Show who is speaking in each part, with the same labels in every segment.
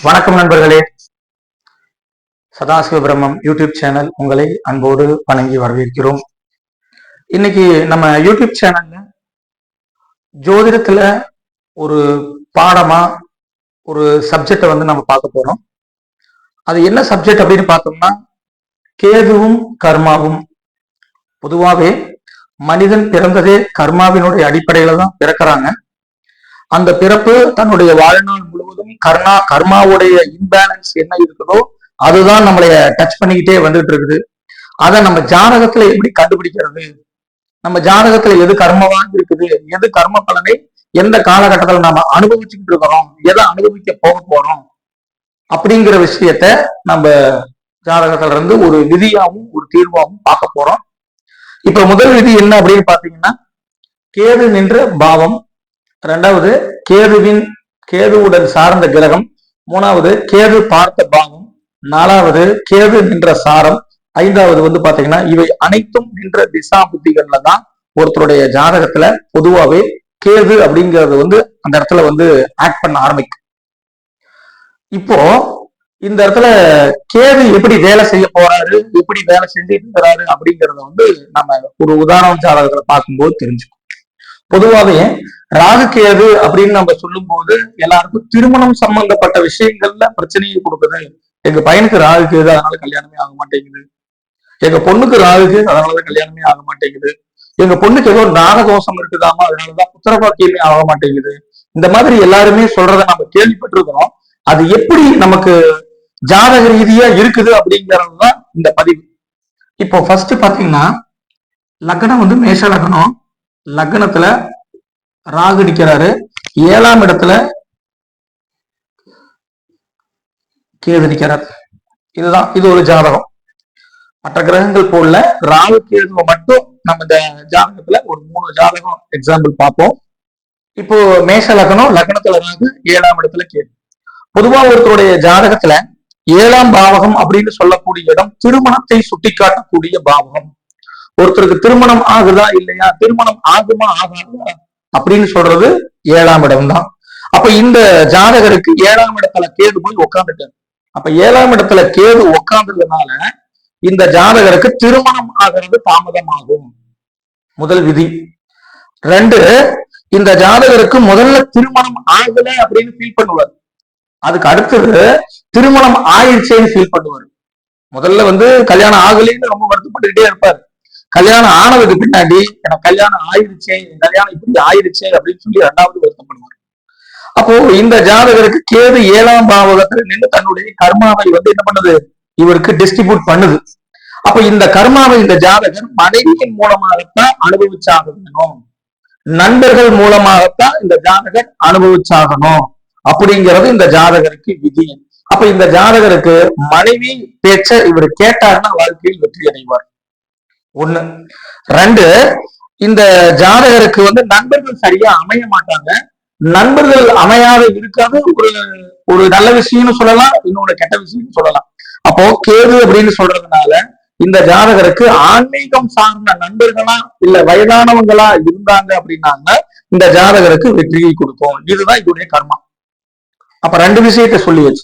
Speaker 1: வணக்கம் நண்பர்களே. சதாசிவ பிரம்மம் யூடியூப் சேனல் உங்களை அன்போடு வணங்கி வரவேற்கிறோம். இன்னைக்கு நம்ம யூடியூப் சேனல்ல ஜோதிடத்துல ஒரு பாடமா ஒரு சப்ஜெக்டை நம்ம பார்க்க போறோம். அது என்ன சப்ஜெக்ட் அப்படின்னு பார்த்தோம்னா, கேதுவும் கர்மாவும். பொதுவாகவே மனிதன் பிறந்ததே கர்மாவினுடைய அடிப்படையில தான் பிறக்கிறாங்க. அந்த பிறப்பு தன்னுடைய வாழ்நாள் முழுவதும் கர்மாவுடைய இம்பேலன்ஸ் என்ன இருக்குதோ அதுதான் நம்மளைய டச் பண்ணிக்கிட்டே வந்துட்டு இருக்குது. அதை நம்ம ஜாதகத்துல எப்படி கண்டுபிடிக்கிறது, நம்ம ஜாதகத்துல எது கர்மவா இருக்குது, எது கர்ம பலனை எந்த காலகட்டத்துல நம்ம அனுபவிச்சுக்கிட்டு இருக்கிறோம், எதை அனுபவிக்க போக போறோம் அப்படிங்கிற விஷயத்த நம்ம ஜாதகத்துல இருந்து ஒரு விதியாவும் ஒரு தீர்வாகவும் பார்க்க போறோம். இப்ப முதல் விதி என்ன அப்படின்னு பாத்தீங்கன்னா, கேது நின்ற பாவம், இரண்டாவது கேதுவுடன் சார்ந்த கிரகம், மூணாவது கேது பார்த்த பாவம், நாலாவது கேது நின்ற சாரம், ஐந்தாவது பாத்தீங்கன்னா இவை அனைத்தும் நின்ற திசா புத்திகள்ல தான் ஒருத்தருடைய ஜாதகத்துல பொதுவாவே கேது அப்படிங்கிறது அந்த இடத்துல ஆக்ட் பண்ண ஆரம்பிக்கும். இப்போ இந்த இடத்துல கேது எப்படி வேலை செய்ய போறாரு, எப்படி வேலை செஞ்சுட்டு இருக்கிறாரு அப்படிங்கறத நம்ம ஒரு உதாரண ஜாதகத்துல பார்க்கும்போது தெரிஞ்சுக்கும். பொதுவாகவே ராகு கேது அப்படின்னு நம்ம சொல்லும் போது எல்லாருக்கும் திருமணம் சம்பந்தப்பட்ட விஷயங்கள்ல பிரச்சனையை கொடுக்குது. எங்க பையனுக்கு ராகு கேது அதனால கல்யாணமே ஆக மாட்டேங்குது, எங்க பொண்ணுக்கு ராகு கேது அதனாலதான் கல்யாணமே ஆக மாட்டேங்குது, எங்க பொண்ணுக்கு ஏதோ நாகதோஷம் இருக்குதாமா அதனாலதான் புத்திரபாக்கியமே ஆக மாட்டேங்குது, இந்த மாதிரி எல்லாருமே சொல்றத நம்ம கேள்விப்பட்டிருக்கிறோம். அது எப்படி நமக்கு ஜாதக ரீதியா இருக்குது அப்படிங்கறதுதான் இந்த பதிவு. இப்போ ஃபர்ஸ்ட் பாத்தீங்கன்னா, லக்னம் மேஷ லக்னம், லக்னத்துல ராகு நிக்கிறாரு, 7ஆம் இடத்துல கேது நிக்கிறார். இது ஒரு ஜாதகம். மற்ற கிரகங்கள் போல ராகு கேதுவை மட்டும் நம்ம இந்த ஜாதகத்துல ஒரு 3 ஜாதகம் எக்ஸாம்பிள் பார்ப்போம். இப்போ மேஷ லக்னம், லக்னத்துல ராகு, 7ஆம் இடத்துல கேது. பொதுவா ஒருத்தருடைய ஜாதகத்துல 7ஆம் பாவகம் அப்படின்னு சொல்லக்கூடிய இடம் திருமணத்தை சுட்டிக்காட்டக்கூடிய பாவகம். ஒருத்தருக்கு திருமணம் ஆகுதா இல்லையா, திருமணம் ஆகுமா ஆகாதா அப்படின்னு சொல்றது 7ஆம் இடம் தான். அப்ப இந்த ஜாதகருக்கு 7ஆம் இடத்துல கேது போய் உட்காந்துட்டாரு. அப்ப 7ஆம் இடத்துல கேது உட்கார்ந்ததுனால இந்த ஜாதகருக்கு திருமணம் ஆகிறது தாமதமாகும். முதல் விதி. 2, இந்த ஜாதகருக்கு முதல்ல திருமணம் ஆகல அப்படின்னு ஃபீல் பண்ணுவார். அதுக்கு அடுத்தது திருமணம் ஆயிடுச்சேன்னு ஃபீல் பண்ணுவார். முதல்ல கல்யாணம் ஆகலைன்னு ரொம்ப வருத்தப்பட்டுக்கிட்டே இருப்பாரு. கல்யாணம் ஆனதுக்கு பின்னாடி எனக்கு கல்யாணம் ஆயிடுச்சே, கல்யாணம் இப்படி ஆயிடுச்சே அப்படின்னு சொல்லி 2வது வருத்தப்படுவார். அப்போ இந்த ஜாதகருக்கு கேது 7ஆம் பாவகத்துல நின்று தன்னுடைய கர்மாவை என்ன பண்ணுது, இவருக்கு டிஸ்ட்ரிபியூட் பண்ணுது. அப்ப இந்த கர்மாவை இந்த ஜாதகர் மனைவியின் மூலமாகத்தான் அனுபவிச்சாகணும், நண்பர்கள் மூலமாகத்தான் இந்த ஜாதகர் அனுபவிச்சாகணும் அப்படிங்கிறது இந்த ஜாதகருக்கு விதி. அப்ப இந்த ஜாதகருக்கு மனைவி பேச்ச இவர் கேட்டாருன்னா வாழ்க்கையில் வெற்றி அடைவார். 1. 2, இந்த ஜாதகருக்கு நண்பர்கள் சரியா அமைய மாட்டாங்க. நண்பர்கள் அமையாத இருக்காது ஒரு நல்ல விஷயம்னு சொல்லலாம், இன்னொரு கெட்ட விஷயம்னு சொல்லலாம். அப்போ கேது அப்படின்னு சொல்றதுனால இந்த ஜாதகருக்கு ஆன்மீகம் சார்ந்த நண்பர்களா இல்ல வயதானவங்களா இருந்தாங்க அப்படின்னாங்க இந்த ஜாதகருக்கு வெற்றியை கொடுக்கும். இதுதான் இதோடைய கர்மா. அப்ப 2 விஷயத்த சொல்லி வச்சு,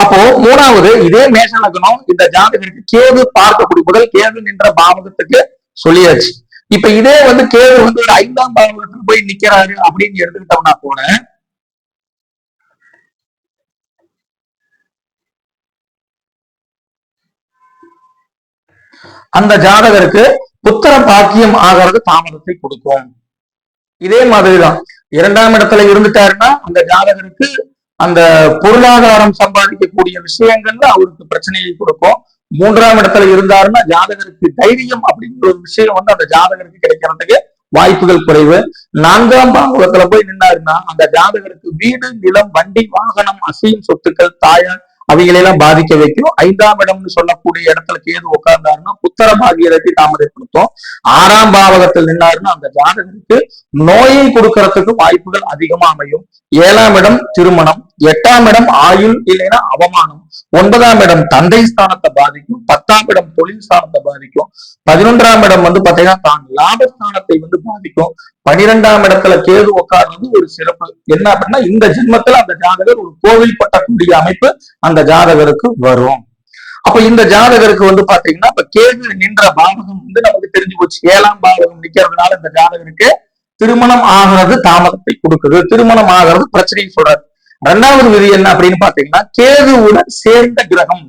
Speaker 1: அப்போ 3வது இதே மேஷ லக்னம், இந்த ஜாதகருக்கு கேது பார்க்கக்கூடிய முதல் கேது நின்ற பாவகத்துக்கு சொல்லியாச்சு. இப்ப இதே கேது ஒரு 5ஆம் பாவகத்துக்கு போய் நிக்கிறாரு அப்படின்னு எடுத்துக்கிட்டோம்னா கூட அந்த ஜாதகருக்கு புத்திர பாக்கியம் ஆகிறது தாமதத்தை கொடுக்கும். இதே மாதிரிதான் 2ஆம் இடத்துல இருந்துட்டாருன்னா அந்த ஜாதகருக்கு அந்த பொருளாதாரம் சம்பாதிக்கக்கூடிய விஷயங்கள்ல அவருக்கு பிரச்சனையை கொடுக்கும். 3ஆம் இடத்துல இருந்தாருன்னா ஜாதகருக்கு தைரியம் அப்படிங்கிற ஒரு விஷயம் அந்த ஜாதகருக்கு கிடைக்கிறதுக்கு வாய்ப்புகள் குறைவு. 4ஆம் பாவகத்துல போய் நின்னாருன்னா அந்த ஜாதகருக்கு வீடு, நிலம், வண்டி, வாகனம், அசையும் சொத்துக்கள், தாயார் அவைகளெல்லாம் பாதிக்க வைக்கும். 5ஆம் இடம்னு சொல்லக்கூடிய இடத்துல கேது உட்கார்ந்தாருன்னா புத்திர பாகியத்தை தாமதப்படுத்தும். 6ஆம் பாவகத்தில் நின்னாருன்னா அந்த ஜாதகருக்கு நோயை கொடுக்கறதுக்கு வாய்ப்புகள் அதிகமா அமையும். 7ஆம் இடம் திருமணம், 8ஆம் இடம் ஆயுள் இல்லைன்னா அவமானம், 9ஆம் இடம் தந்தை ஸ்தானத்தை பாதிக்கும், 10ஆம் இடம் தொழில் ஸ்தானத்தை பாதிக்கும், 11ஆம் இடம் பாத்தீங்கன்னா தான் லாபஸ்தானத்தை பாதிக்கும், 12ஆம் இடத்துல கேது உட்கார்றது ஒரு சிறப்பு. என்ன அப்படின்னா இந்த ஜென்மத்துல அந்த ஜாதகர் ஒரு கோவில் கட்டக்கூடிய அமைப்பு அந்த ஜாதகருக்கு வரும். அப்ப இந்த ஜாதகருக்கு வந்து பாத்தீங்கன்னா இப்ப கேது நின்ற பாவகம் வந்து நமக்கு தெரிஞ்சு போச்சு. 7ஆம் பாவகம் நிக்கிறதுனால இந்த ஜாதகருக்கு திருமணம் ஆகிறது தாமதத்தை கொடுக்குது, திருமணம் ஆகிறது பிரச்சனையை சொல்றாரு. 2வது விதி என்ன அப்படின்னு பாத்தீங்கன்னா கேதுவுடன் சேர்ந்த கிரகம்.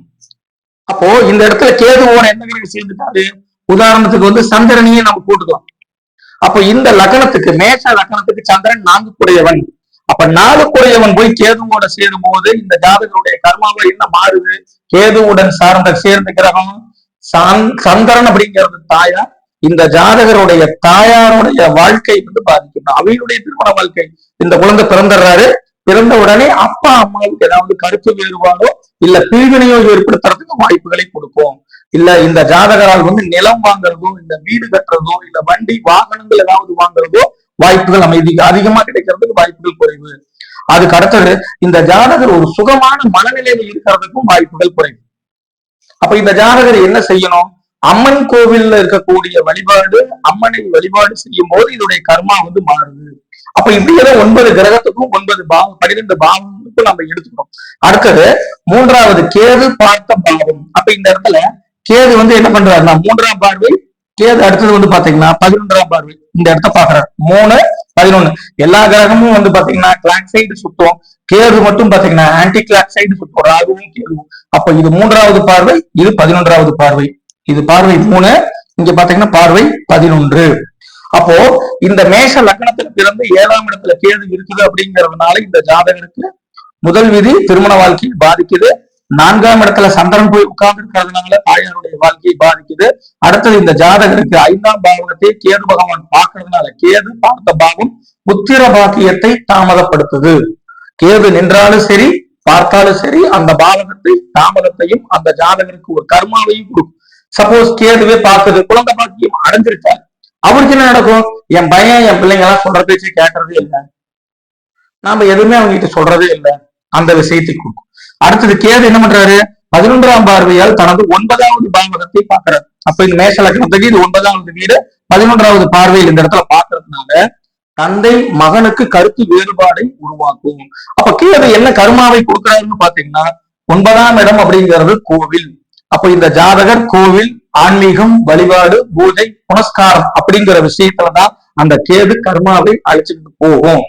Speaker 1: அப்போ இந்த இடத்துல கேதுவோட எந்த கிரகம் சேர்ந்துட்டாரு, உதாரணத்துக்கு வந்து சந்திரனையே நம்ம கூட்டுக்கலாம். அப்ப இந்த லக்னத்துக்கு மேஷ லக்னத்துக்கு சந்திரன் 4 அப்ப 4 போய் கேதுவோட சேரும் போது இந்த ஜாதகருடைய கர்மாவை என்ன மாறுது, கேதுவுடன் சேர்ந்த கிரகம் சந்திரன் அப்படிங்கிறது தாயார். இந்த ஜாதகருடைய தாயாருடைய வாழ்க்கை வந்து பாதிக்கும், அவையுடைய திருமண வாழ்க்கை. இந்த குழந்தை பிறந்துடுறாரு, பிறந்த உடனே அப்பா அம்மாவுக்கு ஏதாவது கருத்து வேறுபாடோ இல்ல பிரிவினையோ ஏற்படுத்துறதுக்கு வாய்ப்புகளை கொடுக்கும். இல்ல இந்த ஜாதகரால் வந்து நிலம் வாங்குறதோ இல்ல வீடு கட்டுறதோ இல்ல வண்டி வாகனங்கள் ஏதாவது வாங்குறதோ வாய்ப்புகள் அதிகமா கிடைக்கிறதுக்கு வாய்ப்புகள் குறைவு. அதுக்கு அடுத்தது இந்த ஜாதகர் ஒரு சுகமான மனநிலையில இருக்கிறதுக்கும் வாய்ப்புகள் குறைவு. அப்ப இந்த ஜாதகர் என்ன செய்யணும், அம்மன் கோவில்ல இருக்கக்கூடிய வழிபாடு, அம்மனை வழிபாடு செய்யும் போது இதோடைய கர்மா வந்து மாறுது. அப்ப இப்படியே 9 கிரகத்துக்கும் 9 12 பாவங்களுக்கும் நம்ம எடுத்துக்கிறோம். அடுத்தது 3வது கேது பார்த்த பாவம். அப்ப இந்த இடத்துல கேது வந்து என்ன பண்றாருன்னா 3ஆம் பார்வை, கேது அடுத்தது வந்து பாத்தீங்கன்னா 11ஆம் பார்வை. இந்த இடத்த பாக்குறாரு 3, 11. எல்லா கிரகமும் வந்து பாத்தீங்கன்னா கிளாக் சைடு சுத்தும், கேது மட்டும் பாத்தீங்கன்னா ஆன்டி கிளாக் சைடு சுத்தும், ராகுவும் கேதுவும். அப்ப இது 3வது பார்வை, இது 11வது பார்வை. இது பார்வை 3, இங்க பாத்தீங்கன்னா பார்வை 11. அப்போ இந்த மேஷ லக்னத்துல பிறந்து 7ஆம் இடத்துல கேது இருக்குது அப்படிங்கிறதுனால இந்த ஜாதகருக்கு முதல் விதி திருமண வாழ்க்கையை பாதிக்குது. 4ஆம் இடத்துல சந்திரன் போய் உட்கார்ந்து இருக்கிறதுனால தாயாருடைய வாழ்க்கையை பாதிக்குது. அடுத்தது இந்த ஜாதகருக்கு 5ஆம் பாவகத்தை கேது பகவான் பார்க்கறதுனால கேது பார்த்த பாவம் புத்திர பாக்கியத்தை தாமதப்படுத்துது. கேது நின்றாலும் சரி பார்த்தாலும் சரி அந்த பாவகத்தை தாமதத்தையும் அந்த ஜாதகருக்கு ஒரு கர்மாவையும் கொடுக்கும். சப்போஸ் கேதுவே பார்க்குது, குழந்தை பாக்கியம் அடைஞ்சிருக்காரு, அவருக்கு என்ன நடக்கும், என் பையன் என் பிள்ளைங்க எல்லாம் சொல்ற பேச்சு கேட்கறதே இல்லை, நாம எதுவுமே அவங்க கிட்ட சொல்றதே இல்லை, அந்த விஷயத்தை கொடுக்கும். அடுத்தது கேது என்ன பண்றாரு, 11ஆம் பார்வையால் தனது 9வது பாவகத்தை பார்க்கிறார். அப்ப இந்த மேஷ லக்னத்துக்கு இது 9வது வீடு, 11வது பார்வையில் இந்த இடத்துல பாக்குறதுனால தந்தை மகனுக்கு கருத்து வேறுபாடை உருவாக்கும். அப்ப கேது என்ன கர்மாவை கொடுக்கிறாருன்னு பாத்தீங்கன்னா 9ஆம் இடம் அப்படிங்கிறது கோவில். அப்ப இந்த ஜாதகர் கோவில், ஆன்மீகம், வழிபாடு, பூஜை, புனஸ்காரம் அப்படிங்கிற விஷயத்துலதான் அந்த கேது கர்மாவை அழிச்சுட்டு போகும்.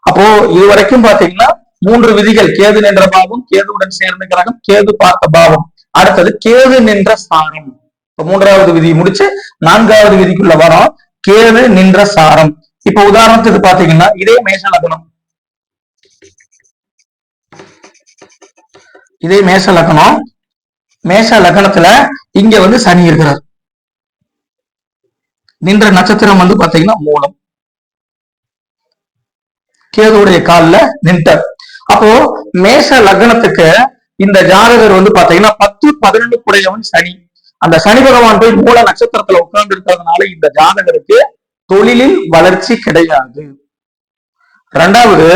Speaker 1: அப்போ இது வரைக்கும் பாத்தீங்கன்னா 3 விதிகள், கேது நின்ற பாவம், கேதுவுடன் சேர்ந்த கிரகம், கேது பார்த்த பாவம், அடுத்தது கேது நின்ற சாரம். இப்ப 3வது விதி முடிச்சு 4வது விதிக்குள்ள வரோம், கேது நின்ற சாரம். இப்ப உதாரணத்துக்கு பாத்தீங்கன்னா இதே மேஷ லக்னம், இதே மேஷ லக்னம், மேஷ லக்னத்துல இங்க வந்து சனி இருக்கிறார், நின்ற நட்சத்திரம் வந்து பாத்தீங்கன்னா மூலம், கேதுடைய காலில் நின்றார். அப்போ மேஷ லக்னத்துக்கு இந்த ஜாதகர் வந்து பாத்தீங்கன்னா 10, 11 குடையவன் சனி. அந்த சனி பகவான் போய் மூல நட்சத்திரத்துல உட்கார்ந்து இருக்கிறதுனால இந்த ஜாதகருக்கு தொழிலில் வளர்ச்சி கிடையாது. 2வது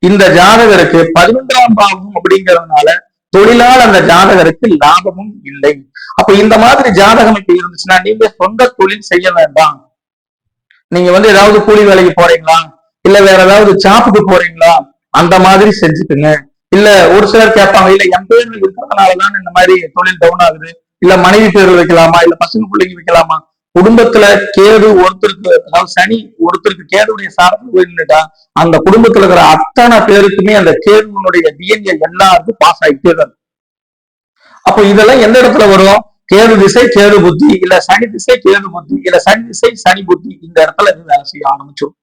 Speaker 1: இந்த ஜாதகருக்கு 11ஆம் பாவம் அப்படிங்கிறதுனால தொழிலால் அந்த ஜாதகருக்கு லாபமும் இல்லை. அப்ப இந்த மாதிரி ஜாதகம் இப்ப இருந்துச்சுன்னா நீங்க சொந்த தொழில் செய்ய வேண்டாம். நீங்க வந்து ஏதாவது கூலி வேலைக்கு போறீங்களா, இல்ல வேற ஏதாவது ஜாப்புக்கு போறீங்களா, அந்த மாதிரி செஞ்சுக்குங்க. இல்ல ஒரு சிலர் கேட்பாங்க, இல்ல என் பேர் இருக்கிறதுனாலதான் இந்த மாதிரி தொழில் டவுன் ஆகுது, இல்ல மனைவி பேர் வைக்கலாமா, இல்ல பசங்க பிள்ளைங்க வைக்கலாமா. குடும்பத்துல கேது ஒருத்தருக்கு, அதாவது சனி ஒருத்தருக்கு கேதுடைய சாரத்தில் போயிட்டா அந்த குடும்பத்துல இருக்கிற அத்தனை பேருக்குமே அந்த கேதுனுடைய டிஎன்ஏ எல்லாருக்கும் பாஸ் ஆகிட்டே தான். அப்போ இதெல்லாம் எந்த இடத்துல வரும், கேது திசை கேது புத்தி, இல்ல சனி திசை கேது புத்தி, இல்ல சனி திசை சனி புத்தி, இந்த இடத்துல இது வேலை செய்ய ஆரம்பிச்சிடும்.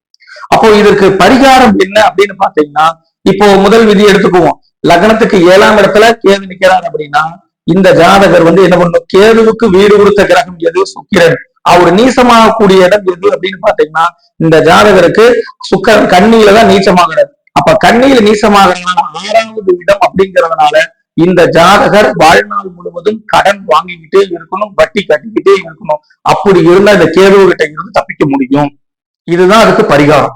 Speaker 1: அப்போ இதற்கு பரிகாரம் என்ன அப்படின்னு பாத்தீங்கன்னா, இப்போ முதல் விதி எடுத்துக்குவோம், லக்னத்துக்கு 7ஆம் இடத்துல கேது நிக்கிறார் அப்படின்னா இந்த ஜாதகர் வந்து என்ன பண்ணும், கேதுவுக்கு வீடு கொடுத்த கிரகம் எது, சுக்கிரன். அவர் நீசமாகக்கூடிய இடம் எது அப்படின்னு பாத்தீங்கன்னா இந்த ஜாதகருக்கு சுக்கிரன் கண்ணியில தான் நீச்சமாகிறார். அப்ப கண்ணியில நீச்சமாகிறதுனால 6வது இடம் அப்படிங்கிறதுனால இந்த ஜாதகர் வாழ்நாள் முழுவதும் கடன் வாங்கிக்கிட்டே இருக்கணும், வட்டி கட்டிக்கிட்டே இருக்கணும். அப்படி இருந்தா இந்த கேது கிட்ட இருந்து தப்பிக்க முடியும். இதுதான் அதுக்கு பரிகாரம்.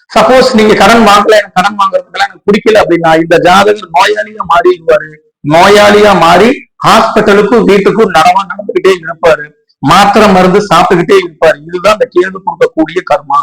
Speaker 1: சப்போஸ் நீங்க கடன் வாங்கல, எனக்கு கடன் வாங்குறதுக்கெல்லாம் எனக்கு பிடிக்கல அப்படின்னா இந்த ஜாதகர் நோயாளியா மாறிடுவாரு. நோயாளியா மாறி ஹாஸ்பிட்டலுக்கும் வீட்டுக்கும் நடந்துகிட்டே இருப்பாரு, மாத்திரை மருந்து சாப்பிட்டுக்கிட்டே இருப்பாரு. இதுதான் இந்த கேது கொடுக்கக்கூடிய கர்மா.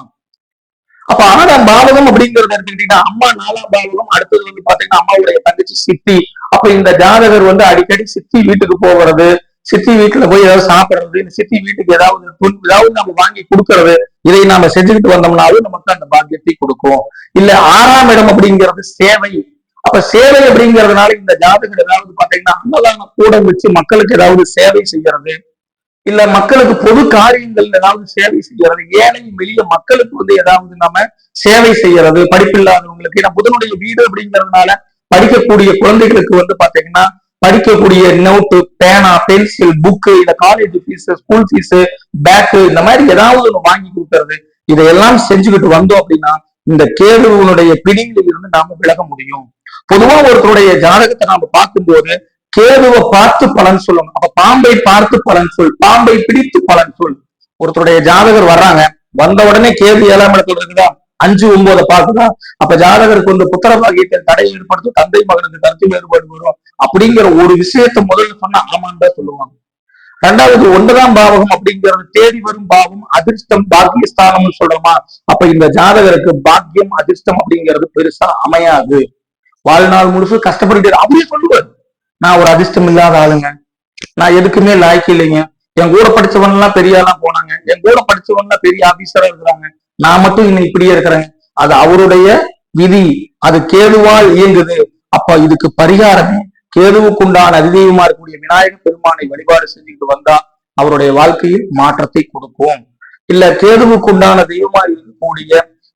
Speaker 1: அப்ப 6ஆம் பாவகம் அப்படிங்கறத எடுத்துக்கிட்டீங்கன்னா அம்மா 4ஆம் பாவகம், அடுத்தது வந்து பாத்தீங்கன்னா அம்மாவுடைய தங்கச்சி சித்தி. அப்ப இந்த ஜாதகர் வந்து அடிக்கடி சித்தி வீட்டுக்கு போகிறது, சித்தி வீட்டுல போய் ஏதாவது சாப்பிடுறது, சித்தி வீட்டுக்கு ஏதாவது நம்ம வாங்கி கொடுக்கறது, இதை நாம செஞ்சுக்கிட்டு வந்தோம்னாலும் நமக்கு அந்த பாக்கியத்தை கொடுக்கும். இல்ல 6ஆம் இடம் அப்படிங்கிறது சேவை. அப்ப சேவை அப்படிங்கறதுனால இந்த ஜாதகர் ஏதாவது பாத்தீங்கன்னா அன்னதான கூடம் வச்சு மக்களுக்கு ஏதாவது சேவை செய்யறது, இல்ல மக்களுக்கு பொது காரியங்கள் ஏதாவது சேவை செய்யறது, ஏழை எளிய மக்களுக்கு வந்து ஏதாவது நம்ம சேவை செய்யறது, படிப்பில்லாதவங்களுக்கு. ஏன்னா புதனுடைய வீடு அப்படிங்கிறதுனால படிக்கக்கூடிய குழந்தைகளுக்கு வந்து பாத்தீங்கன்னா படிக்கக்கூடிய நோட்டு, பேனா, பென்சில், புக்கு, இல்ல college fees, school fees, bag, இந்த மாதிரி ஏதாவது ஒண்ணு வாங்கி கொடுக்கறது, இதையெல்லாம் செஞ்சுக்கிட்டு வந்தோம் அப்படின்னா இந்த கேதுவனுடைய பிடியில் இருந்து நாம விலக முடியும். பொதுவா ஒருத்தருடைய ஜாதகத்தை நாம பார்க்கும்போது கேதுவை பார்த்து பலன் சொல்லணும். அப்ப பாம்பை பார்த்து பலன் சொல், பாம்பை பிடித்து பலன் சொல். ஒருத்தருடைய ஜாதகர் வர்றாங்க, வந்த உடனே கேது 7ஆம் இடத்துல இருக்குதா, 5, 9 பார்க்குதா, அப்ப ஜாதகருக்கு வந்து புத்திர பாக்கியத்தில் தடை ஏற்படுத்தும், தந்தை மகனுக்கு கருத்து வேறுபாடு வரும் அப்படிங்கிற ஒரு விஷயத்த முதல்ல சொன்னா ஆமான்னு தான் சொல்லுவாங்க. 2வது 9ஆம் பாவகம் அப்படிங்கிறது தேடி வரும் பாவம், அதிர்ஷ்டம், பாக்கியஸ்தானம்னு சொல்றோமா. அப்ப இந்த ஜாதகருக்கு பாக்கியம், அதிர்ஷ்டம் அப்படிங்கிறது பெருசா அமையாது. வாழ்நாள் முழுசு கஷ்டப்பட்டு அப்படியே சொல்லுவார், நான் ஒரு அதிர்ஷ்டம் இல்லாத ஆளுங்க, நான் எதுக்குமே லாய்க்கு இல்லைங்க, என் கூட படிச்சவன் எல்லாம் பெரிய ஆளா போனாங்க, என் கூட படிச்சவன் எல்லாம் பெரிய ஆபீசரா இருக்கிறாங்க, நான் மட்டும் இன்னும் இப்படியே இருக்கிறேன். அது அவருடைய விதி, அது கேதுவால் இயங்குது. அப்ப இதுக்கு பரிகாரமே கேதுவுக்குண்டான அதிதெய்வமா இருக்கக்கூடிய விநாயக பெருமானை வழிபாடு செஞ்சுட்டு வந்தா அவருடைய வாழ்க்கையில் மாற்றத்தை கொடுக்கும். இல்ல கேதுவுக்குண்டான தெய்வமா இருக்கக்கூடிய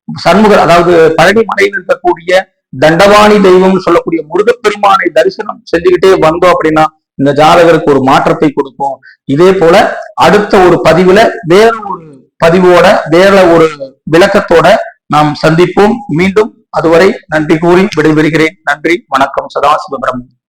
Speaker 1: சண்முகர், அதாவது பழனி மலையில் இருக்கக்கூடிய தண்டவாணி தெய்வம்னு சொல்லக்கூடிய முருகப்பெருமானை தரிசனம் செஞ்சுக்கிட்டே வந்தோம் அப்படின்னா இந்த ஜாதகருக்கு ஒரு மாற்றத்தை கொடுக்கும். இதே போல அடுத்த ஒரு பதிவுல வேற ஒரு பதிவோட வேற ஒரு விளக்கத்தோட நாம் சந்திப்போம். மீண்டும் அதுவரை நன்றி கூறி விடைபெறுகிறேன். நன்றி, வணக்கம். சதாசிவபிரமணியன்.